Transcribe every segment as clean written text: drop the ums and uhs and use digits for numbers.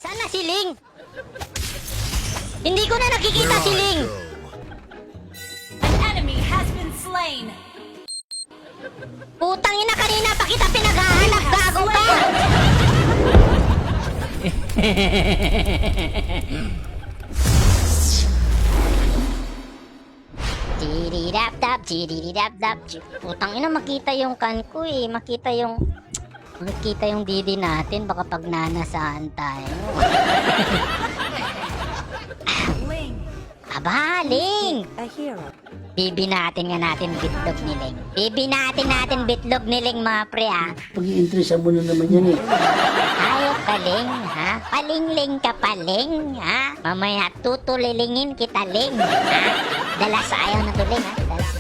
Saan na si Ling? Hindi ko na nakikita si Ling. An enemy has been slain. Putang ina, kanina pa kita pinaghahanap, gago ka! Chididap-dap. Putang ina, makita yung kan ko eh. Makita yung didi natin. Baka pag nanasaan tayo. Ling. Aba, Ling! A hero. Bibi natin bitlog ni Ling. Bibi natin bitlog ni Ling, mga pre, ha? Pag-i-interesa mo na naman yan eh. Ayok ka, Ling, ha? Palingling ka pa, Ling, ha? Mamaya tutulilingin kita, Ling, ha? Dalas ayaw na to, Ling, ha? Dalas.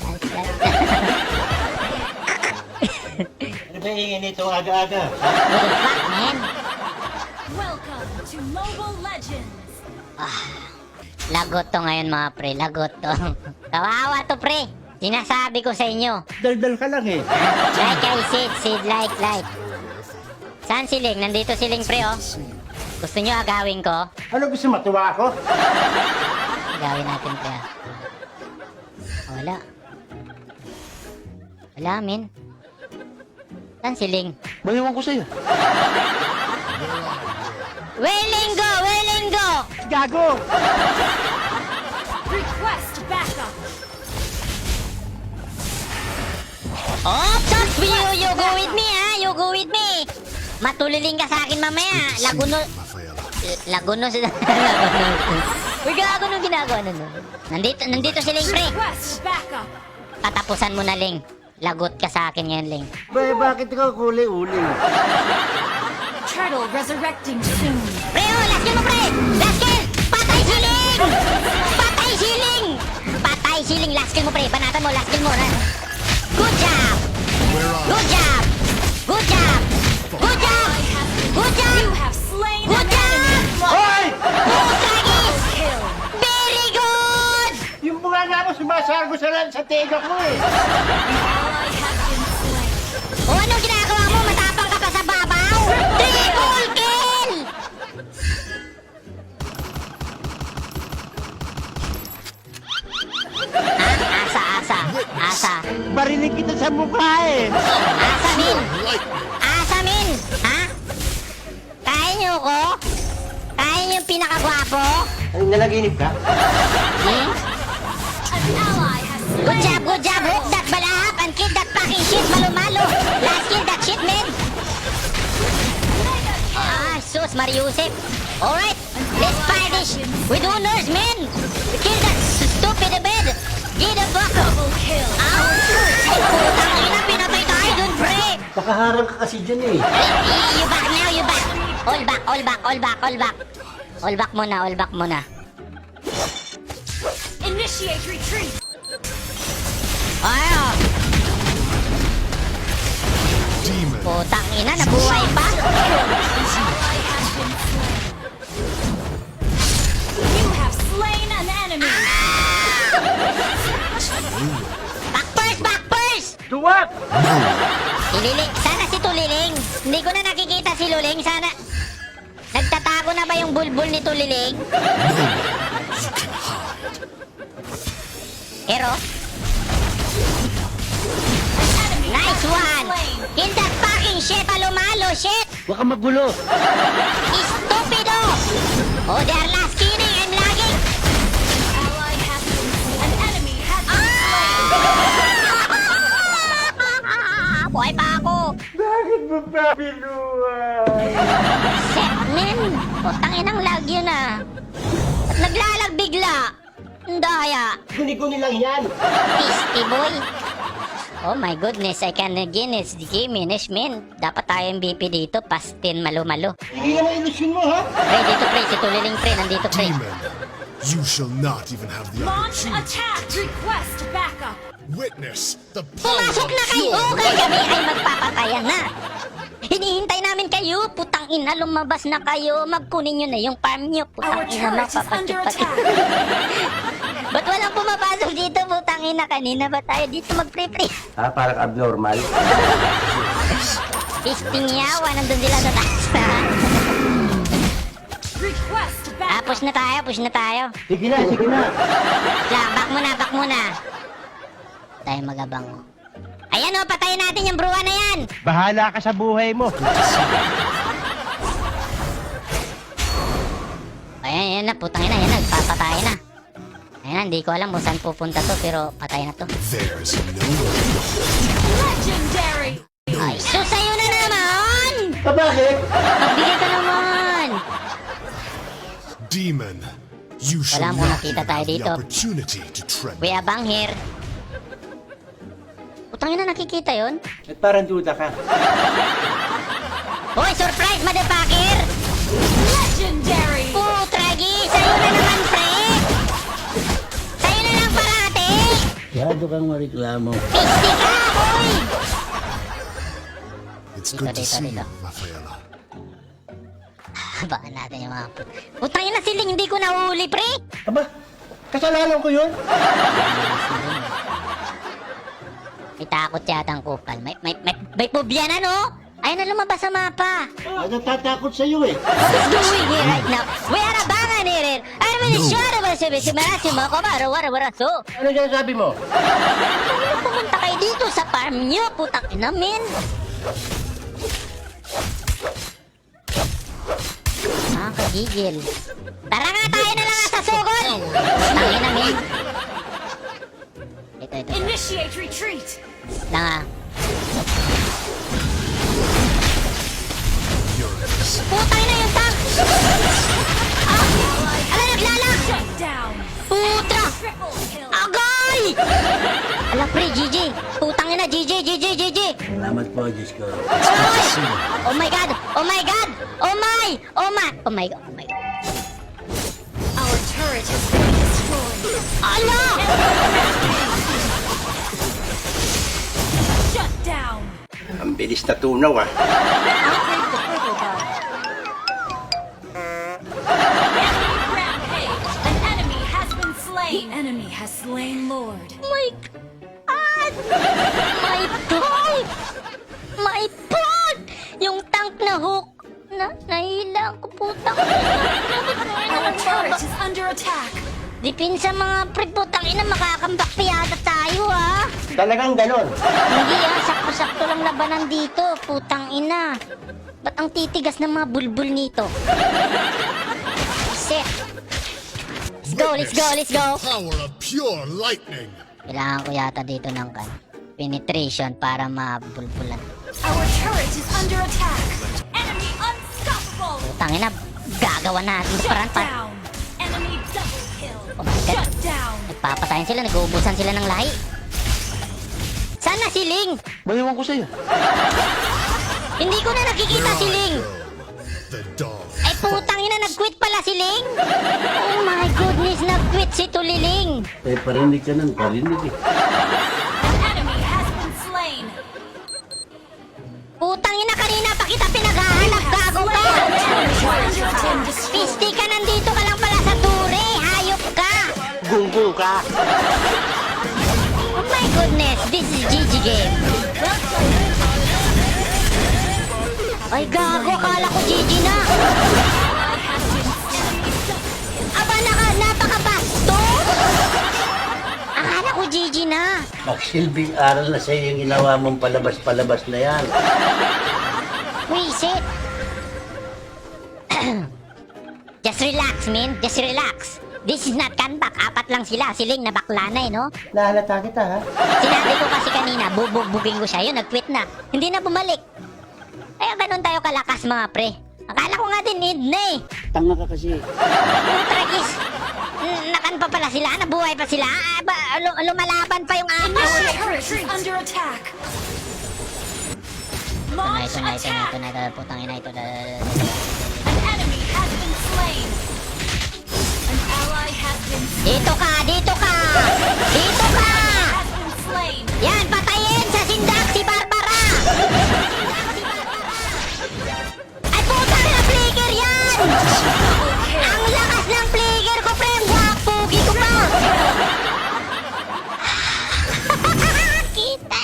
Ano ba yung nito aga-aga? What the fuck, man? Welcome to Mobile Legends. Lagot to ngayon, mga pre. Lagot to. Kawawa to, pre. Sinasabi ko sa inyo. Daldal ka lang eh. Like I said, like. Saan si Ling? Nandito si Ling, pre, oh. Gusto nyo agawin ko? Ano gusto matuwa ako? Agawin natin, pre, ah. Wala. Wala, men. Saan si Ling? Maliwan ko sa'yo. Welingo! Gago! Request backup. Oh, Tots! You go with me, ha? You go with me! Matuliling ka sa akin mamaya. Laguno sila. Uy, gago nung ginagawa na nun. Nandito si Ling, pre. Request backup. Patapusan mo na, Ling. Lagot ka sa akin ngayon, Ling. Bakit ikaw uli-uli? Turtle resurrecting soon. Pre, oh, last kill mo, pre! Last kill! Patay si Ling! Patay si Ling! Last kill mo, pre. Banatan mo, last kill mo. Good job! You have slain Good an job! enemy. Hoy! Putagis! Kill. Very good! Yung mga nga mo sumasargo sa tega ko eh. Ally has been slain. O, anong ginagawa mo? Matapang ka pa sa babaw? Triple kill! Asa. Barinig kita sa mukha eh. Asa, min! Ha? Kaya niyo ko? Kaya niyo yung pinakagwapo? Ay, nalaginip ka? Hmm? An ally has Good slain. job, hook that balahap and kill that fucking shit, malo. Last kill that shit, man. Sus, Mariusip. Alright, let's fight this with honors, man. Kill that stupid bed. Get the fuck up. Double kill. Ay, putang ina, pinatay tayo dun, pre. Nakaharang ka kasi dyan eh. You back now, you back. All back. All back muna. Initiate retreat. Ayo. Putang ina, nabuhay pa. Ally has been slain. You have slain an enemy. Back first. Duwak! Ililing. Sana si Tuliling. Hindi ko na nakikita si Luling. Sana. Nagtatago na ba yung bulbul ni Tuliling? Pero, Enemy nice has been one. slain. Kill that fucking shit, palumalo, shit. Huwag ka magulo. Stupido. Oh, they're last killing. I'm lagging. Ally has been slain. An enemy has been Buhay pa ako. Bakit mo pa binuhay? Set, men. Oh, tanginang lag yun ah. At naglalag bigla. Ang daya. Guni-guni lang yan. Tasty boy. Oh my goodness, I can again it's the game management. Dapat tayo MVP dito, pastin malo-malo. Hindi naman ilusyon mo ha? Pre, dito pre, si Tuliling pre, nandito pre. Demon, you shall not even have the launch opportunity attack. Request backup. witness the power Pumasok na of kayo! your Kaya kami ay magpapatayan na. Hinihintay namin kayo. Putang ina, lumabas na kayo. Magkunin nyo na yung farm nyo. Our Putang ina, turret is under magpapatid-patid. attack. Ba't walang pumapasok dito? Putang ina, kanina ba tayo dito mag-pre-pre? Parang abnormal. Pisting yawa, nandun sila sa taas. push na tayo, push na tayo. Sige na, sige na. Back muna. Tayo magabang. Ayan o, patayin natin yung bruwa na yan. Bahala ka sa buhay mo. Ayan na, putang ina, yan na, nagpapatay na. Ayan na, hindi ko alam kung saan pupunta to, pero patay na to. There's no way. Legendary. Ay, so sa'yo na naman! Bakit? Magbigay ka naman! Demon, you shall Wala mo, not nakita even tayo have the dito. opportunity to tread. Kuya Bang here. Putang ina, nakikita yon. At parang duda ka. Hoy, surprise, motherfucker! Legendary. Putragi, sa'yo na naman, pre! Sa'yo na lang parate! Yado kang mareklamo. Pisti ka, boy! It's Dito, good to dito, see dito. you, Rafaela. Baka natin yung mga putang ina, siling, hindi ko nahuli, pre! Aba, kasalanan ko yun. May takot yata ang kupal. May pubya na, no? Ayun na lumabas sa mapa. Ano tatakot sa'yo eh? What is doing here right now? We are abangan here. I'm really sure about si Marasimo ko, wara-wara-so. Ano dyan sabi mo? Ano pumunta kayo dito sa farm nyo? Putang ina, men. Kagigil. Tara nga, tayo na lang sa sugod. Putang ina, men. Ito. Initiate retreat. Lang You're a Putang ina yung tank. Ala, naglalag. Shut down. Putra. Triple kill. Agay! Ala, pre, GG. Putang ina, GG. Salamat po, Diyos ko. Oy! Oh my God! Oh my God! Oh my! Our turret has been destroyed. Ala! Shut down. Ang bilis na tunaw ah. Rampage. An enemy has been slain. The enemy has slain Lord. My God! My God! Yung tank na hook. Nahila ko, putang ina. Our turret is under attack. Dipin sa mga pre, putang ina, makakambak pa yata tayo, ha? Talagang ganon. Hindi, sakto-sakto lang labanan dito, putang ina. Ba't ang titigas ng mga bulbul nito? Shit. Let's go. Power of pure lightning. Kailangan ko yata dito ng penetration para mabulbulan. Our turret is under attack. Enemy unstoppable. Putang ina, gagawa natin Shut parang down. Enemy double kill. Oh my God. Shut down. Nagpapatayan sila, nag-uubusan sila ng lahi. Sana si Ling! Bayawan ko sa'yo. Hindi ko na nakikita si Ling! The dog. Ay putang ina, nag-quit pala si Ling! Oh my goodness, nag-quit si Tuliling! Eh, parinig ka ng parinig eh. An enemy has been slain. Putang ina, kanina pa kita pinaghahanap, gago ka! Pisti ka, nandito ka lang pala sa ture, hayop ka! Gunggong ka. Oh my goodness, this is GG game. Ay gago, kala ko GG na! Aba, napakabasto! Akala ko GG na! Magsilbing aral na sa'yo yung ginawa mong palabas-palabas na yan. Wisit! Just relax, man. Just relax. This is not comeback. Apat lang sila. Siling na bakla na no? Nahalata kita ha? Sinabi ko kasi kanina, bubugbugin ko siya. Yun, nag-quit na. Hindi na bumalik. Kaya ganun tayo kalakas, mga pre. Akala ko nga din, need na eh. Tanga ka kasi. Tragis. Nakan pa pala sila. Nabuhay pa sila. Lumalaban pa yung Our apat. turret is under attack. Launch attack. Ito. Putang ina ito. An enemy has been slain. An ally has been Dito ka! Dito ka! Dito ka! has been slain. Yan, patayin sa sindak si Barbara! Ay, puta na flicker yan! Ang lakas ng flicker ko, pre! Ang wapugi ko pa! Kita!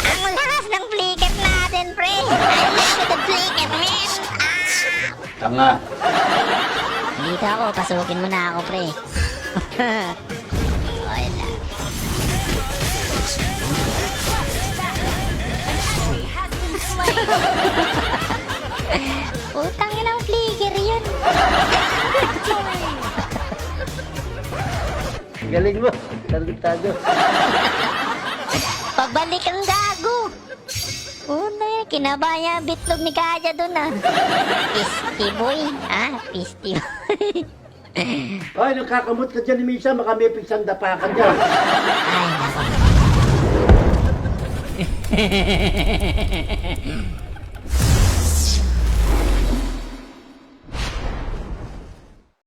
Ang lakas ng flicker natin, pre! I like the flicker, man! Tanga. Dito ako, pasukin mo na ako, pre. Okay lang. Enemy has been slain. Utang yun ang flicker yun. Galing mo. Targetado. Pabalik ang gago. Una yun, kinabaya ang bitlog ni Kaja dun ah. Pisty boy. Ah, pisty boy. Ay, nagkakamot ka dyan ni Misa. Baka may pigsang dapakan dyan. Ay, nako.